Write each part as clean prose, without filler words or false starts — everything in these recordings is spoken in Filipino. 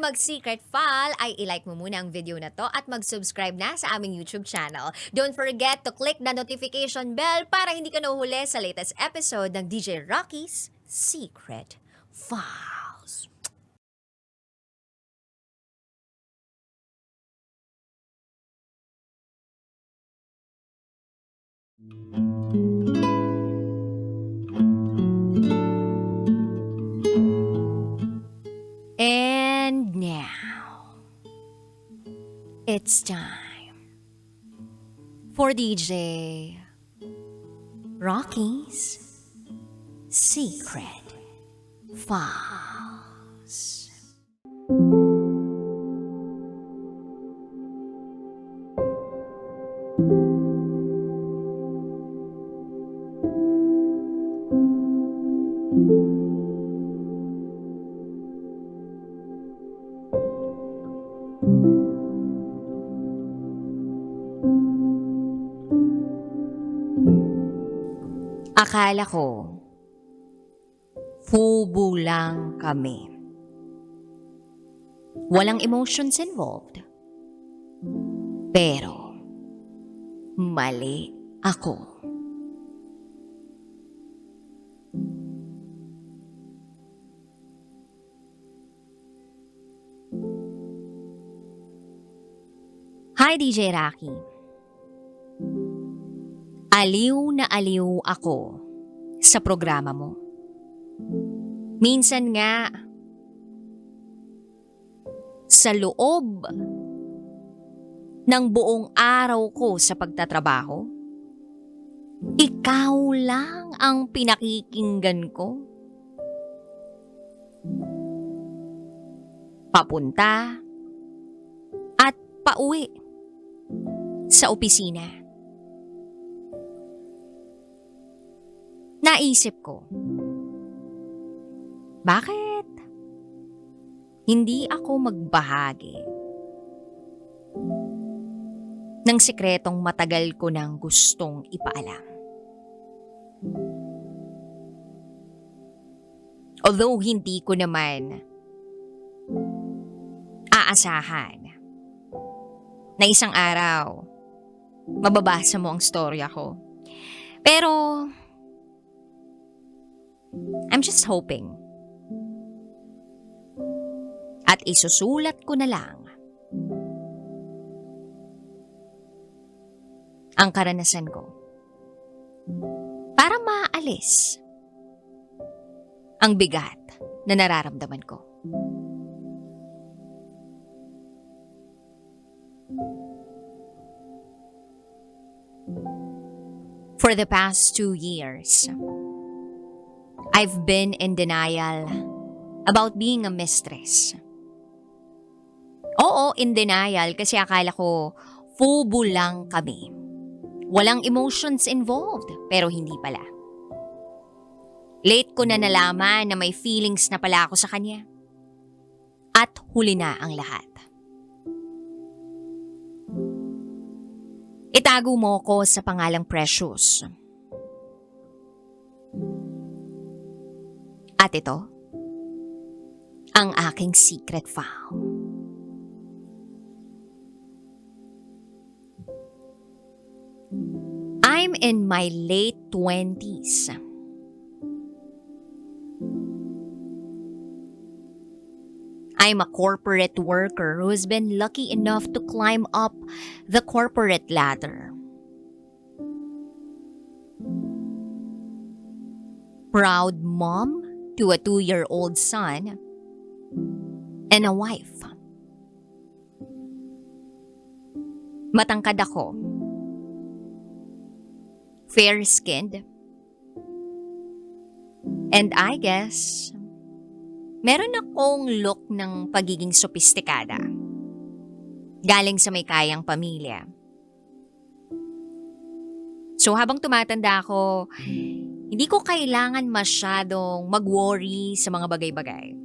mag-secret file, ay ilike mo muna ang video na to at mag-subscribe na sa aming YouTube channel. Don't forget to click the notification bell para hindi ka nahuhuli sa latest episode ng DJ Rocky's Secret Files. And now, it's time for DJ Rocky's Secret Files. Akala ko, fubu lang kami. Walang emotions involved. Pero, mali ako. Hi, DJ Rocky. Aliw na aliw ako sa programa mo. Minsan nga, sa loob ng buong araw ko sa pagtatrabaho, ikaw lang ang pinakikinggan ko. Papunta at pauwi sa opisina. Naisip ko, bakit hindi ako magbahagi ng sikretong matagal ko nang gustong ipaalam? Although hindi ko naman aasahan na isang araw mababasa mo ang storya ko. Pero I'm just hoping. At isusulat ko na lang ang karanasan ko para maalis ang bigat na nararamdaman ko. For the past 2 years, I've been in denial about being a mistress. Oo, in denial kasi akala ko fubu lang kami. Walang emotions involved, pero hindi pala. Late ko na nalaman na may feelings na pala ako sa kanya. At huli na ang lahat. Itago mo ko sa pangalang Precious. At ito, ang aking secret file. I'm in my late 20s. I'm a corporate worker who's been lucky enough to climb up the corporate ladder. Proud mom to a 2-year-old son and a wife. Matangkad ako. Fair-skinned. And I guess, meron akong look ng pagiging sopistikada. Galing sa may kayang pamilya. So habang tumatanda ako, hindi ko kailangan masyadong mag-worry sa mga bagay-bagay.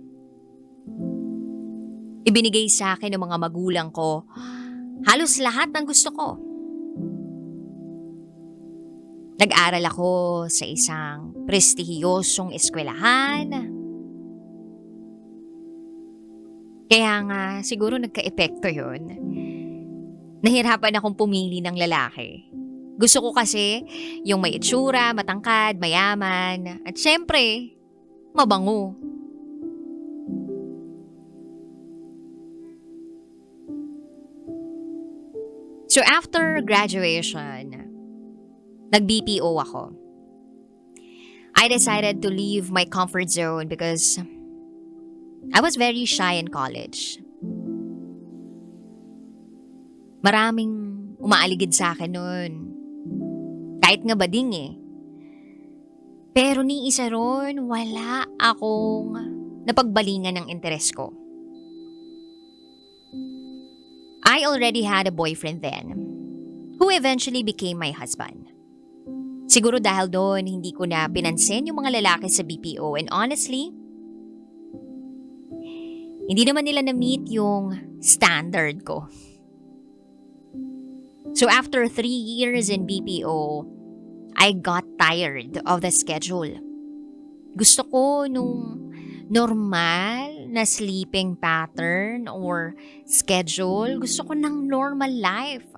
Ibinigay sa akin ng mga magulang ko halos lahat ng gusto ko. Nag-aral ako sa isang prestihiyosong eskwelahan. Kaya nga siguro nagkaepekto yun. Nahirapan akong pumili ng lalaki. Gusto ko kasi yung may itsura, matangkad, mayaman, at syempre, mabango. So after graduation, nag-BPO ako. I decided to leave my comfort zone because I was very shy in college. Maraming umaaligid sa akin noon. Kahit nga bading eh. Pero ni isa ron, wala akong napagbalingan ng interes ko. I already had a boyfriend then, who eventually became my husband. Siguro dahil doon, hindi ko na pinansin yung mga lalaki sa BPO, and honestly, hindi naman nila na-meet yung standard ko. So after 3 years in BPO, I got tired of the schedule. Gusto ko nung normal na sleeping pattern or schedule. Gusto ko ng normal life.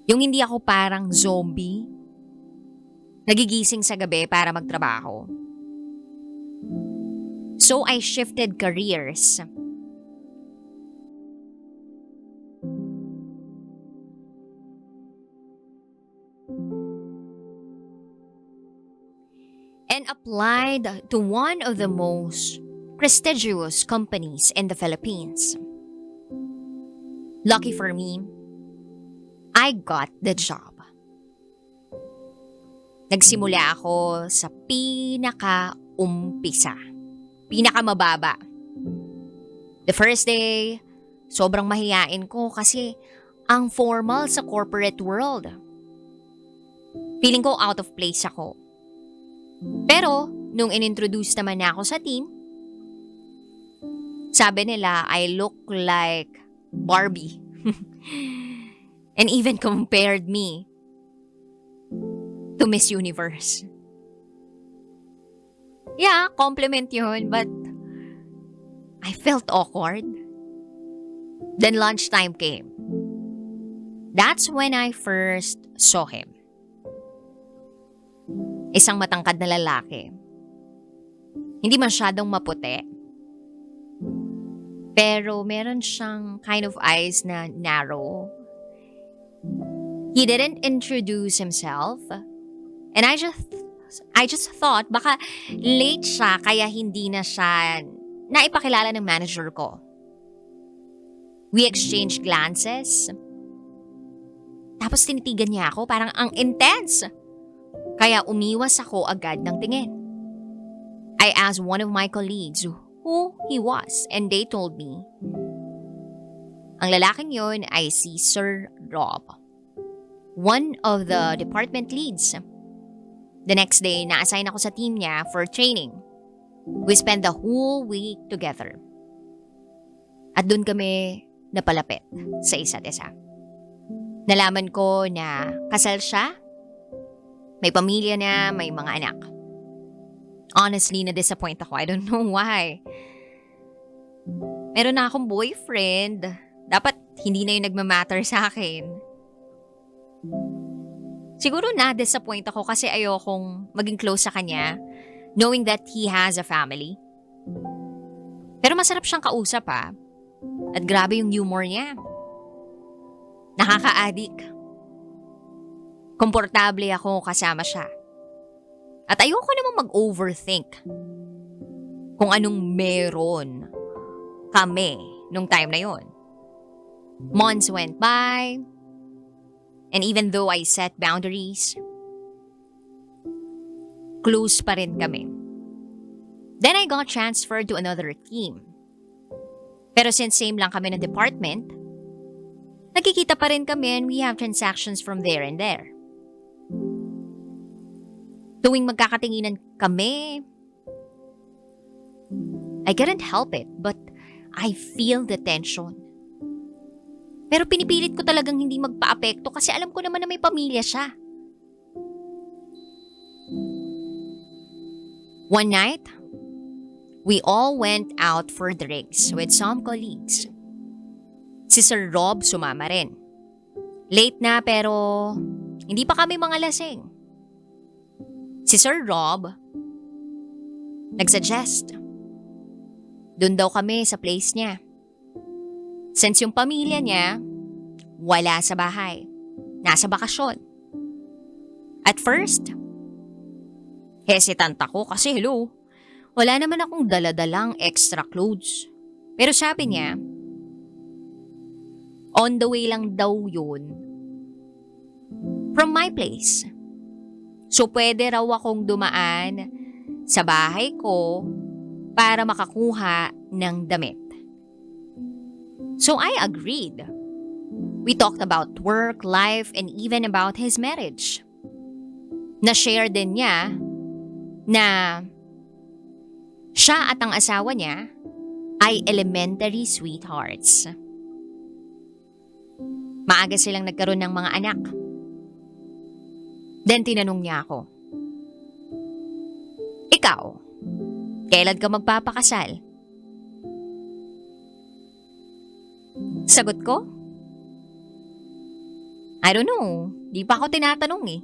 Yung hindi ako parang zombie, nagigising sa gabi para magtrabaho. So I shifted careers. And applied to one of the most prestigious companies in the Philippines. Lucky for me, I got the job. Nagsimula ako sa pinaka-umpisa. Pinakamababa. The first day, sobrang mahiyain ko kasi ang formal sa corporate world. Feeling ko out of place ako. Pero, nung inintroduce naman na ako sa team, sabi nila I look like Barbie. And even compared me to Miss Universe. Yeah, compliment yun, but I felt awkward. Then lunchtime came. That's when I first saw him. Isang matangkad na lalaki. Hindi masyadong maputi. Pero meron siyang kind of eyes na narrow. He didn't introduce himself. And I just thought baka late siya kaya hindi na siya naipakilala ng manager ko. We exchanged glances. Tapos tinitigan niya ako parang ang intense. Kaya umiwas ako agad ng tingin. I asked one of my colleagues who he was and they told me, ang lalaking yun ay si Sir Rob, one of the department leads. The next day, na-assign ako sa team niya for training. We spent the whole week together. At doon kami napalapit sa isa't isa. Nalaman ko na kasal siya, may pamilya na, may mga anak. Honestly, na-disappoint ako. I don't know why. Meron na akong boyfriend. Dapat hindi na yung nagmamatter sa akin. Siguro na-disappoint ako kasi ayokong maging close sa kanya, knowing that he has a family. Pero masarap siyang kausap At grabe yung humor niya. Nakaka-addict. Komportable ako kasama siya. At ayoko namang mag-overthink kung anong meron kami nung time na yon. Months went by, and even though I set boundaries, close pa rin kami. Then I got transferred to another team. Pero since same lang kami ng department, nagkikita pa rin kami and we have transactions from there and there. Tuwing magkakatinginan kami, I couldn't help it, but I feel the tension. Pero pinipilit ko talagang hindi magpa-apekto kasi alam ko naman na may pamilya siya. One night, We all went out for drinks with some colleagues. Si Sir Rob sumama rin. Late na pero hindi pa kami mga lasing. Si Sir Rob nagsuggest. Doon daw kami sa place niya. Since yung pamilya niya wala sa bahay. Nasa bakasyon. At first, hesitant ako kasi hello, wala naman akong daladalang extra clothes. Pero sabi niya, on the way lang daw yun from my place. So pwede raw akong dumaan sa bahay ko para makakuha ng damit. So I agreed. We talked about work, life, and even about his marriage. Na-share din niya na siya at ang asawa niya ay elementary sweethearts. Maaga silang nagkaroon ng mga anak. Then tinanong niya ako, ikaw, kailan ka magpapakasal? Sagot ko, I don't know, di pa ako tinatanong eh.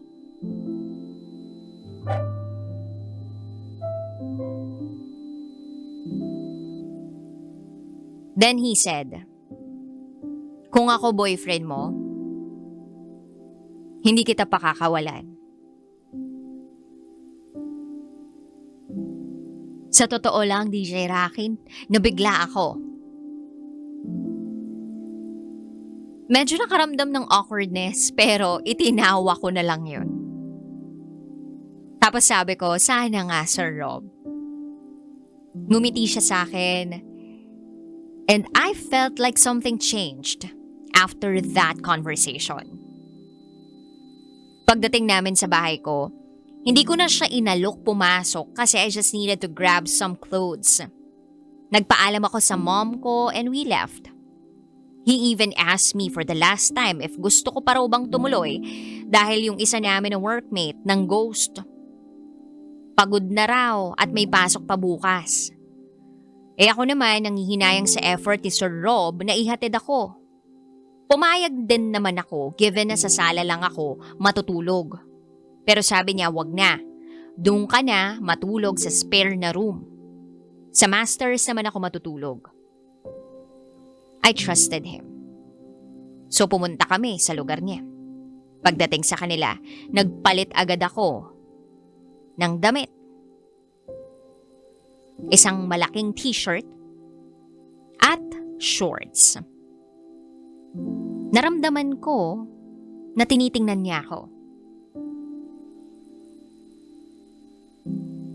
Then he said, kung ako boyfriend mo, hindi kita pakakawalan. Sa totoo lang, DJ Rakin, nabigla ako. Medyo nakaramdam ng awkwardness pero itinawa ko na lang yun. Tapos sabi ko, sana nga Sir Rob. Ngumiti siya sa akin and I felt like something changed after that conversation. Pagdating namin sa bahay ko, hindi ko na siya inalok pumasok kasi I just needed to grab some clothes. Nagpaalam ako sa mom ko and we left. He even asked me for the last time if gusto ko pa raw bang tumuloy dahil yung isa namin na workmate ng ghost. Pagod na raw at may pasok pa bukas. Ako naman nanghihinayang sa effort ni Sir Rob na ihatid ako. Pumayag din naman ako given na sa sala lang ako matutulog. Pero sabi niya wag na. Doon ka na matulog sa spare na room. Sa masters naman ako matutulog. I trusted him. So pumunta kami sa lugar niya. Pagdating sa kanila, nagpalit agad ako ng damit. Isang malaking t-shirt at shorts. Naramdaman ko na tinitingnan niya ako.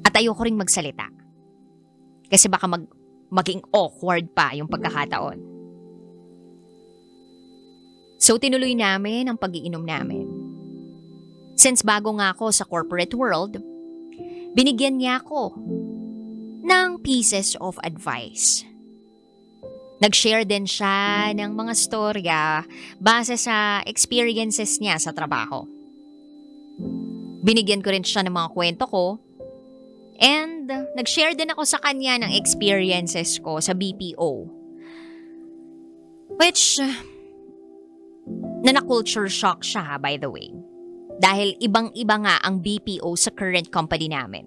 At ayoko ring magsalita. Kasi baka maging awkward pa yung pagkakataon. So tinuloy namin ang pag-iinom namin. Since bago nga ako sa corporate world, binigyan niya ako ng pieces of advice. Nag-share din siya ng mga storya base sa experiences niya sa trabaho. Binigyan ko rin siya ng mga kwento ko and nag-share din ako sa kanya ng experiences ko sa BPO. Which na-culture shock siya by the way. Dahil ibang-iba nga ang BPO sa current company namin.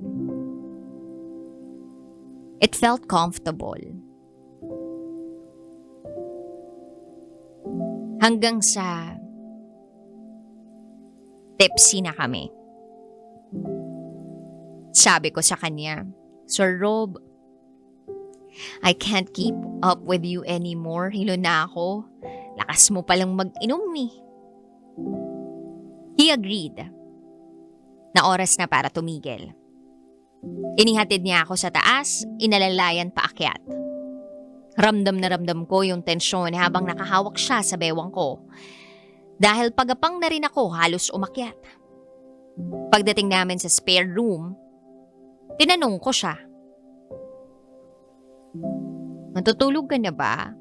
It felt comfortable. Hanggang sa tipsy na kami. Sabi ko sa kanya, Sir Rob, I can't keep up with you anymore. Hilo na ako. Lakas mo palang mag-inom eh. He agreed na oras na para tumigil. Inihatid niya ako sa taas, inalalayan paakyat. Ramdam na ramdam ko yung tensyon habang nakahawak siya sa bewang ko. Dahil pagapang na rin ako halos umakyat. Pagdating namin sa spare room, tinanong ko siya. Matutulog ka na ba?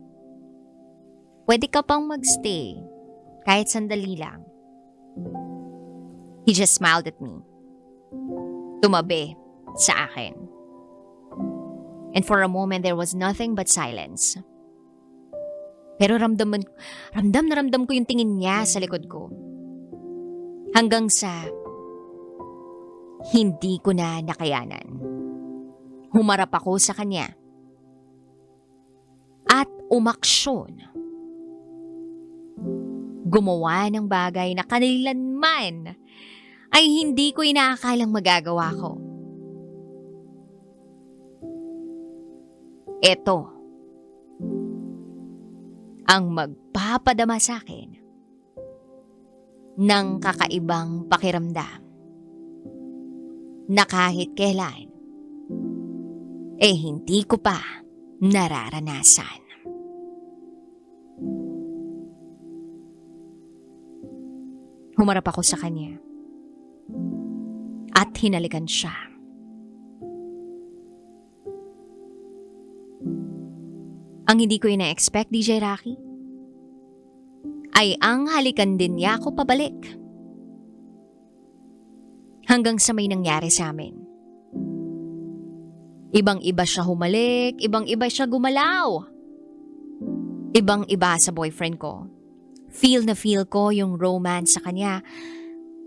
Pwede ka pang magstay, kahit sandali lang. He just smiled at me. Tumabi sa akin. And for a moment, there was nothing but silence. Pero ramdam na ramdam ko yung tingin niya sa likod ko. Hanggang sa hindi ko na nakayanan. Humarap ako sa kanya. At umaksyon. Gumawa ng bagay na kanilanman ay hindi ko inaakalang magagawa ko. Ito ang magpapadama sa akin ng kakaibang pakiramdam na kahit kailan hindi ko pa nararanasan. Humarap ako sa kanya at hinalikan siya. Ang hindi ko ina-expect, DJ Rocky, ay ang halikan din niya ako pabalik. Hanggang sa may nangyari sa amin. Ibang-iba siya humalik, ibang-iba siya gumalaw. Ibang-iba sa boyfriend ko. Feel na feel ko yung romance sa kanya.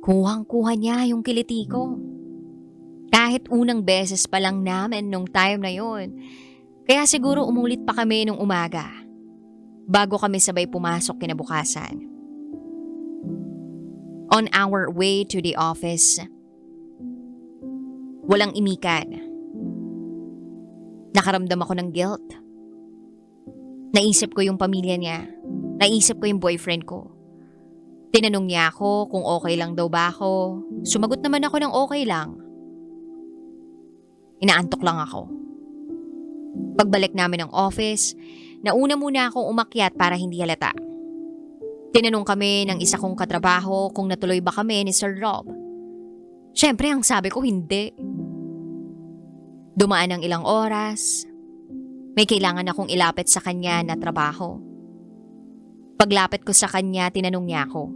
Kuhang-kuha niya yung kiliti ko. Kahit unang beses pa lang namin nung time na yun. Kaya siguro umulit pa kami nung umaga. Bago kami sabay pumasok kinabukasan. On our way to the office, walang imikan. Nakaramdam ako ng guilt. Naisip ko yung pamilya niya. Naisip ko yung boyfriend ko. Tinanong niya ako kung okay lang daw ba ako. Sumagot naman ako ng okay lang. Inaantok lang ako. Pagbalik namin ng office, nauna muna akong umakyat para hindi halata. Tinanong kami ng isa kong katrabaho kung natuloy ba kami ni Sir Rob. Siyempre, ang sabi ko hindi. Dumaan ng ilang oras. May kailangan akong ilapit sa kanya na trabaho. Paglapit ko sa kanya, tinanong niya ako,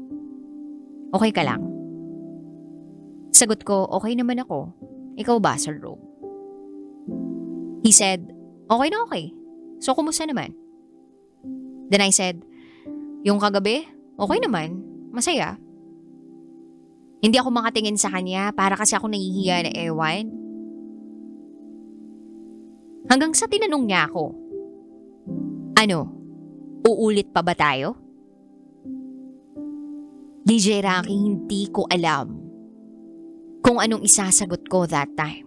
okay ka lang? Sagot ko, okay naman ako. Ikaw ba, Sir Rob? He said, okay na okay. So, kumusta naman? Then I said, yung kagabi, okay naman. Masaya. Hindi ako makatingin sa kanya para kasi ako nahihiya na ewan. Hanggang sa tinanong niya ako, ano, uulit pa ba tayo? DJ Rocky, hindi ko alam kung anong isasagot ko that time.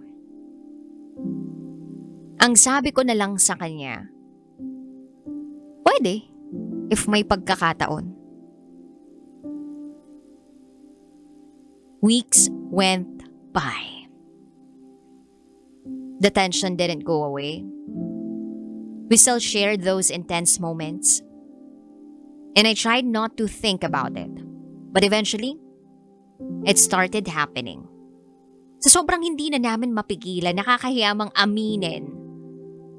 Ang sabi ko na lang sa kanya, pwede, if may pagkakataon. Weeks went by. The tension didn't go away. We still shared those intense moments. And I tried not to think about it. But eventually, it started happening. Sa sobrang hindi na namin mapigilan, nakakahiyamang aminin.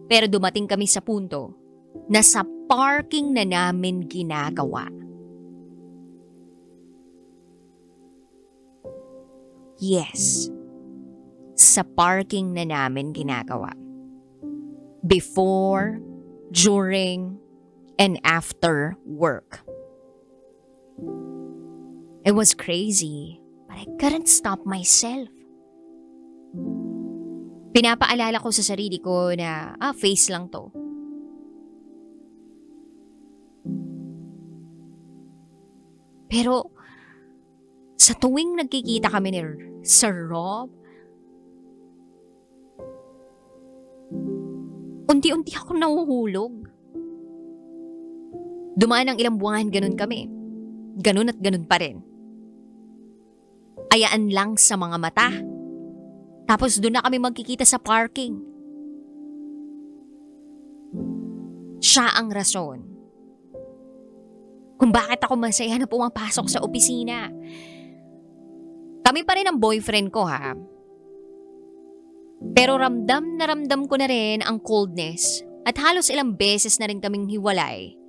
Pero dumating kami sa punto na sa parking na namin ginagawa. Yes, sa parking na namin ginagawa. Before, during, and after work. It was crazy, but I couldn't stop myself. Pinapaalala ko sa sarili ko na, face lang to. Pero, sa tuwing nagkikita kami ni Sir Rob, unti-unti ako nahuhulog. Dumaan ang ilang buwan, ganun kami. Ganun at ganun pa rin. Ayaan lang sa mga mata. Tapos doon na kami magkikita sa parking. Siya ang rason kung bakit ako masaya na pumapasok sa opisina. Kami pa rin ang boyfriend ko, ha? Pero ramdam na ramdam ko na rin ang coldness at halos ilang beses na rin kaming hiwalay.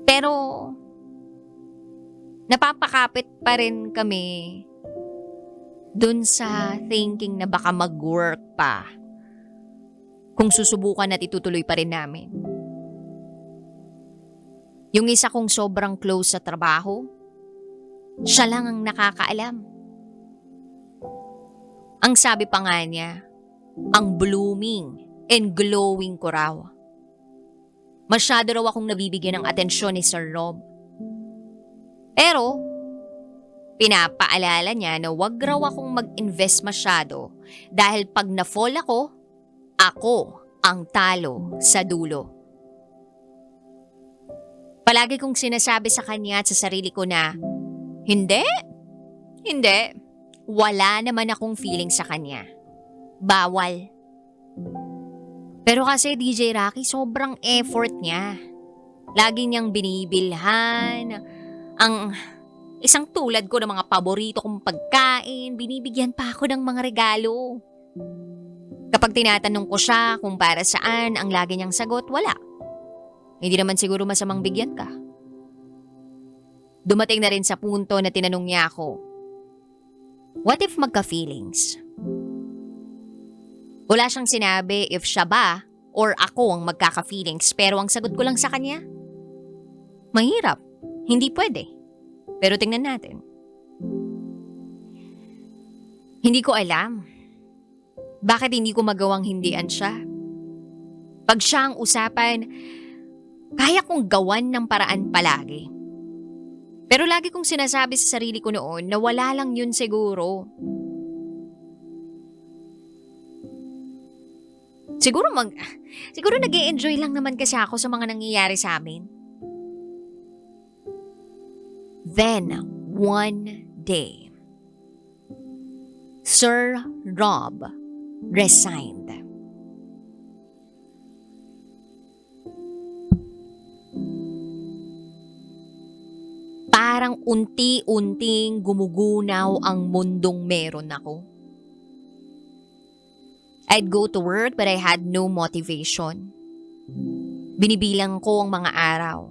Pero napapakapit pa rin kami dun sa thinking na baka mag-work pa kung susubukan at itutuloy pa rin namin. Yung isa kong sobrang close sa trabaho, siya lang ang nakakaalam. Ang sabi pa nga niya, ang blooming and glowing ko raw. Masyado raw akong nabibigyan ng atensyon ni Sir Rob. Pero, pinapaalala niya na wag raw akong mag-invest masyado dahil pag na-fall ako ang talo sa dulo. Palagi kong sinasabi sa kanya at sa sarili ko na, hindi, wala naman akong feeling sa kanya. Bawal. Pero kasi DJ Rocky, sobrang effort niya. Lagi niyang binibilhan. Ang isang tulad ko ng mga paborito kong pagkain, binibigyan pa ako ng mga regalo. Kapag tinatanong ko siya kung para saan, ang lagi niyang sagot, wala. Hindi naman siguro masamang bigyan ka. Dumating na rin sa punto na tinanong niya ako, what if magka-feelings? Wala siyang sinabi if siya ba or ako ang magkaka-feelings, pero ang sagot ko lang sa kanya, mahirap, hindi pwede. Pero tingnan natin. Hindi ko alam. Bakit hindi ko magawang hindian siya? Pag siya ang usapan, kaya kong gawan ng paraan palagi. Pero lagi kong sinasabi sa sarili ko noon na wala lang yun siguro. Siguro nag-e-enjoy lang naman kasi ako sa mga nangyayari sa amin. Then, one day, Sir Rob resigned. Parang unti-unting gumugunaw ang mundong meron ako. I'd go to work but I had no motivation. Binibilang ko ang mga araw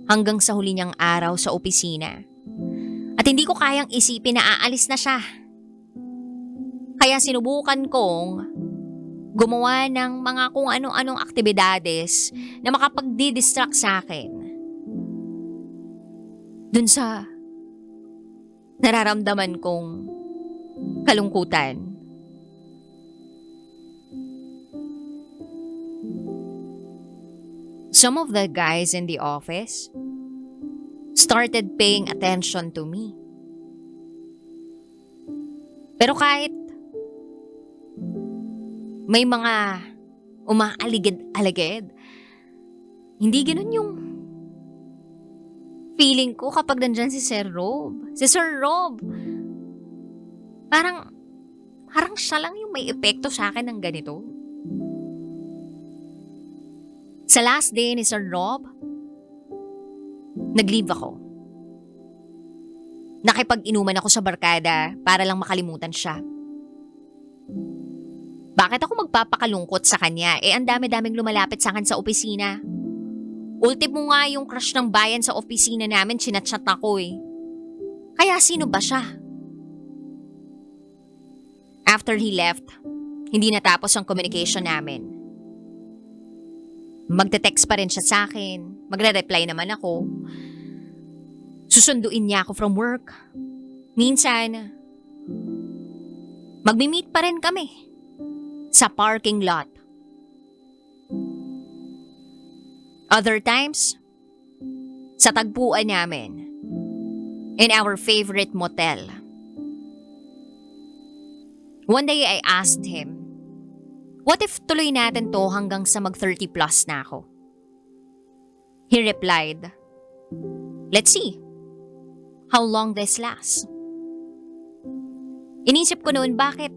hanggang sa huli niyang araw sa opisina. At hindi ko kayang isipin na aalis na siya. Kaya sinubukan kong gumawa ng mga kung ano-anong aktibidades na makapagdi-distract sa akin. Dun sa nararamdaman kong kalungkutan. Some of the guys in the office started paying attention to me. Pero kahit may mga umaaligid-aligid, hindi ganun yung feeling ko kapag nandyan si Sir Rob. Si Sir Rob, parang siya lang yung may epekto sa akin ng ganito. Sa last day ni Sir Rob, nag-leave ako. Nakipag-inuman ako sa barkada para lang makalimutan siya. Bakit ako magpapakalungkot sa kanya? Ang dami-daming lumalapit sa akin sa opisina. Ultimo nga yung crush ng bayan sa opisina namin, chinat-chat ako eh. Kaya sino ba siya? After he left, hindi natapos ang communication namin. Magte-text pa rin siya sa akin. Magre-reply naman ako. Susunduin niya ako from work. Minsan, magmi-meet pa rin kami sa parking lot. Other times, sa tagpuan namin in our favorite motel. One day I asked him, what if tuloy natin to hanggang sa mag-30 plus na ako? He replied, let's see how long this lasts. Inisip ko noon, bakit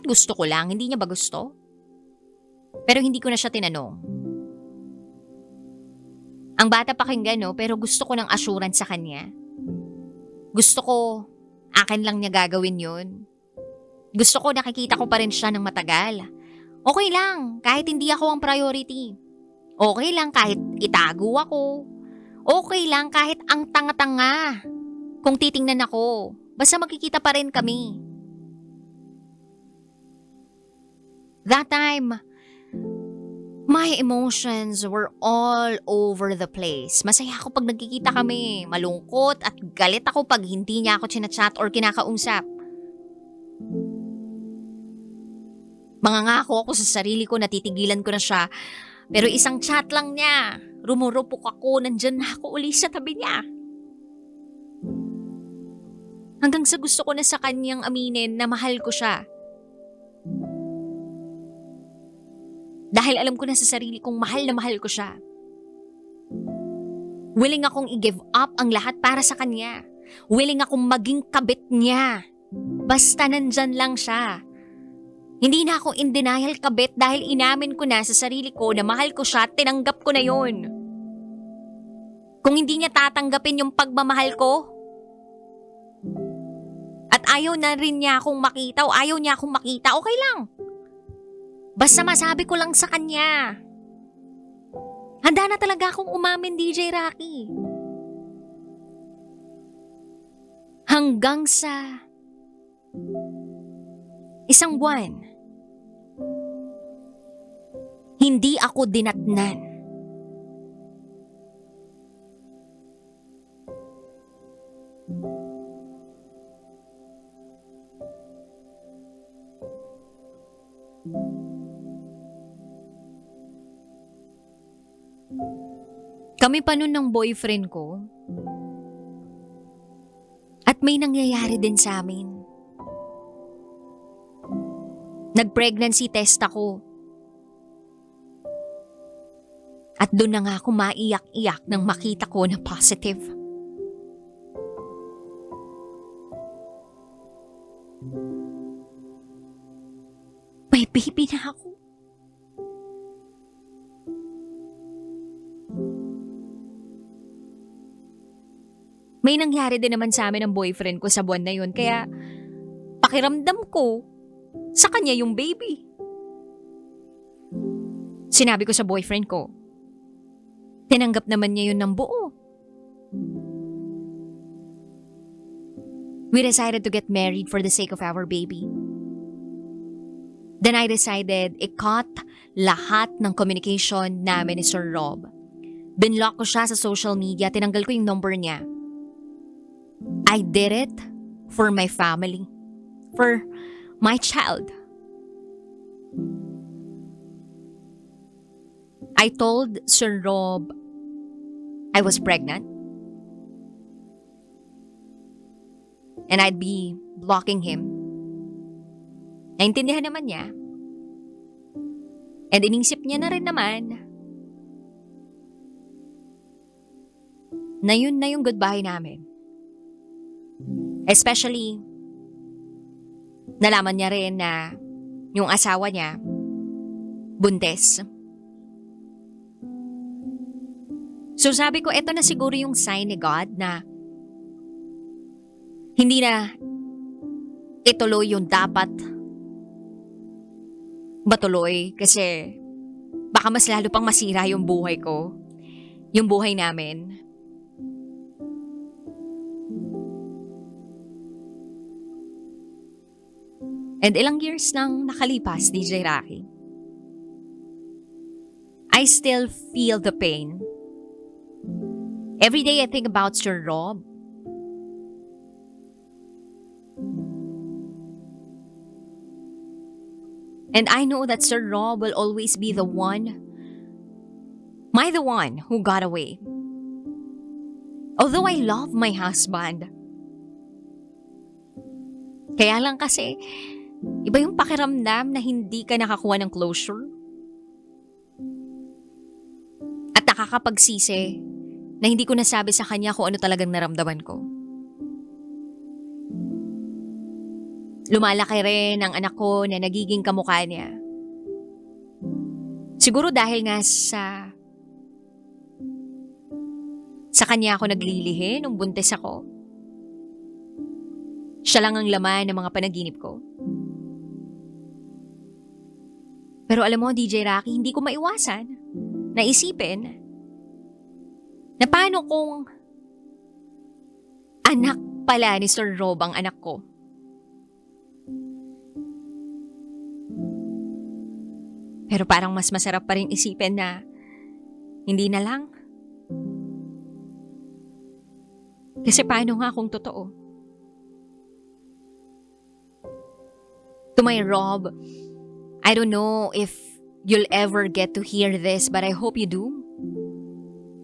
gusto ko lang, hindi niya ba gusto? Pero hindi ko na siya tinanong. Ang bata pakinggan, no, pero gusto ko ng assurance sa kanya. Gusto ko, akin lang niya gagawin yun. Gusto ko nakikita ko pa rin siya ng matagal. Okay lang, kahit hindi ako ang priority. Okay lang kahit itago ako. Okay lang kahit ang tanga-tanga. Kung titingnan ako, basta magkikita pa rin kami. That time, My emotions were all over the place. Masaya ako pag nagkikita kami. Malungkot at galit ako pag hindi niya ako chinachat or kinakausap. Mangangako ako sa sarili ko na titigilan ko na siya. Pero isang chat lang niya. Rumurupok ako, nandyan na ako uli sa tabi niya. Hanggang sa gusto ko na sa kanyang aminin na mahal ko siya. Dahil alam ko na sa sarili kong mahal na mahal ko siya. Willing akong i-give up ang lahat para sa kanya. Willing akong maging kabit niya. Basta nandyan lang siya. Hindi na ako in denial kabit dahil inamin ko na sa sarili ko na mahal ko siya at tinanggap ko na yun. Kung hindi niya tatanggapin yung pagmamahal ko, at ayaw na rin niya akong makita o ayaw niya akong makita, okay lang. Basta masabi ko lang sa kanya. Handa na talaga akong umamin, DJ Rocky. Hanggang sa isang buwan, hindi ako dinatnan. Kami pa nun ng boyfriend ko. At may nangyayari din sa amin. Nag-pregnancy test ako. At doon na nga ako maiyak-iyak nang makita ko na positive. May baby na ako. May nangyari din naman sa amin ng boyfriend ko sa buwan na yun, kaya pakiramdam ko sa kanya yung baby. Sinabi ko sa boyfriend ko, tinanggap naman niya yun ng buo. We decided to get married for the sake of our baby. Then I decided i-cut lahat ng communication namin ni Sir Rob. Binlock ko siya sa social media, tinanggal ko yung number niya. I did it for my family, for my child. I told Sir Rob I was pregnant and I'd be blocking him. Naintindihan naman niya. And inisip niya na rin naman na yun na yung goodbye namin. Especially, nalaman niya rin na yung asawa niya, buntis. So sabi ko, eto na siguro yung sign ni God na hindi na ituloy yung dapat matuloy kasi baka mas lalo pang masira yung buhay ko, yung buhay namin. And ilang years nang nakalipas, DJ Rocky. I still feel the pain. Every day I think about Sir Rob. And I know that Sir Rob will always be the one who got away. Although I love my husband. Kaya lang kasi, iba yung pakiramdam na hindi ka nakakuha ng closure. At nakakapagsisi na hindi ko nasabi sa kanya kung ano talagang naramdaman ko. Lumalaki rin ang anak ko na nagiging kamukha niya. Siguro dahil nga sa kanya ako naglilihi nung buntis ako. Siya lang ang laman ng mga panaginip ko. Pero alam mo, DJ Rocky, hindi ko maiwasan na isipin na paano kung anak pala ni Sir Rob ang anak ko. Pero parang mas masarap pa rin isipin na hindi na lang. Kasi paano nga kung totoo? To my Rob, I don't know if you'll ever get to hear this, but I hope you do.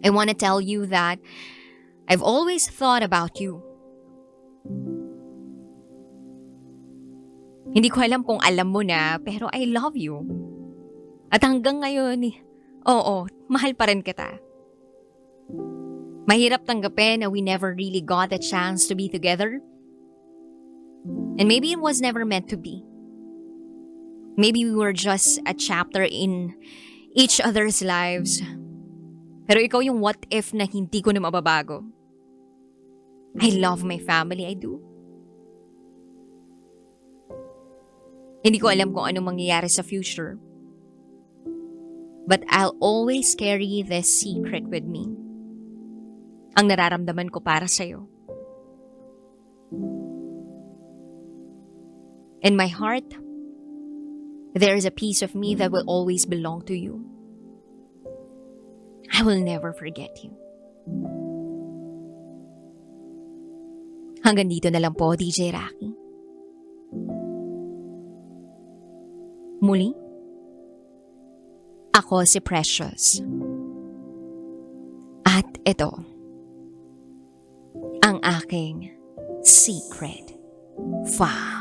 I want to tell you that I've always thought about you. Hindi ko alam kung alam mo na, pero I love you. At hanggang ngayon, oo, mahal pa rin kita. Mahirap tanggapin na we never really got a chance to be together. And maybe it was never meant to be. Maybe we were just a chapter in each other's lives. Pero ikaw yung what if na hindi ko na mababago. I love my family, I do. Hindi ko alam kung anong mangyayari sa future. But I'll always carry this secret with me. Ang nararamdaman ko para sa'yo. In my heart, there is a piece of me that will always belong to you. I will never forget you. Hanggang dito na lang po, DJ Rocky. Muli, ako si Precious. At ito, ang aking secret file.